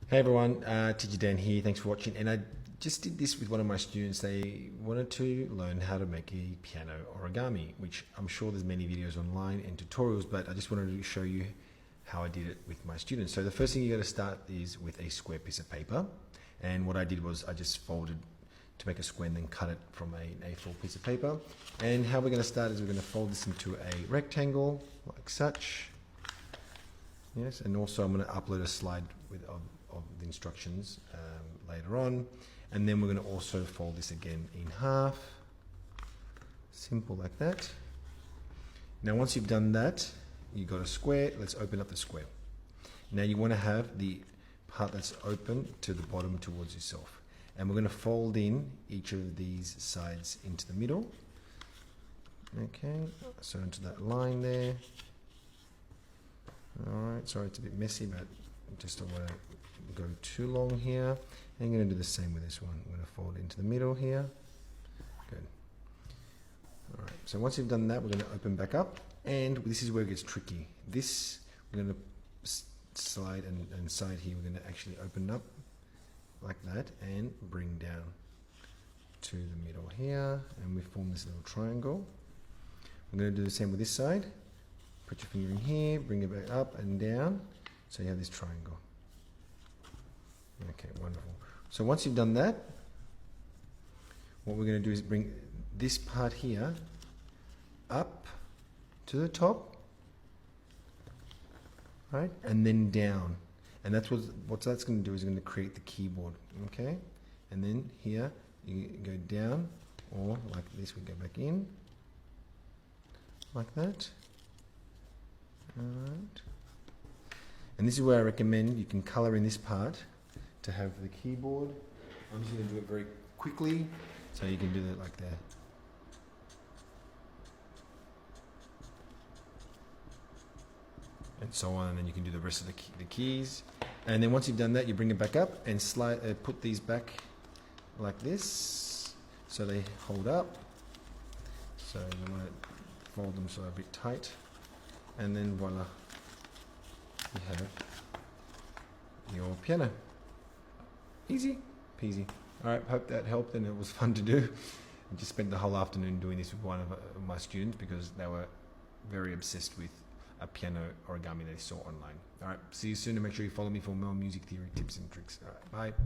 Hey everyone, Teacher Dan here. Thanks for watching. And I just did this with one of my students. They wanted to learn how to make a piano origami, which I'm sure there's many videos online and tutorials, but I just wanted to show you how I did it with my students. So the first thing you got to start is with a square piece of paper. And what I did was I just folded to make a square and then cut it from an A4 piece of paper. And how we're going to start is we're going to fold this into a rectangle like such. Yes, and also I'm going to upload a slide of the instructions later on, and then we're going to also fold this again in half, simple like that. Now once you've done that, you've got a square. Let's open up the square. Now you want to have the part that's open to the bottom towards yourself, and we're going to fold in each of these sides into the middle. Okay, so into that line there. Alright, sorry it's a bit messy, but just don't want to go too long here. And I'm going to do the same with this one. I'm going to fold into the middle here. Good. Alright, so once you've done that, we're going to open back up, and this is where it gets tricky. This, we're going to slide and side here, we're going to actually open up like that and bring down to the middle here, and we form this little triangle. We're going to do the same with this side. Put your finger in here, bring it back up and down, so you have this triangle. Okay, wonderful. So once you've done that, what we're going to do is bring this part here up to the top, right, and then down. And that's what that's going to do is going to create the keyboard, okay? And then here, you go down, or like this, we go back in, like that. Alright. And this is where I recommend you can colour in this part to have the keyboard. I'm just going to do it very quickly, so you can do that like that. And so on, and then you can do the rest of the keys. And then once you've done that, you bring it back up and put these back like this, so they hold up. So you want to fold them so they're a bit tight. And then voila, you have your piano. Easy peasy. Alright, hope that helped and it was fun to do. I just spent the whole afternoon doing this with one of my students because they were very obsessed with a piano origami they saw online. Alright, see you soon, and make sure you follow me for more music theory tips and tricks. Alright, bye.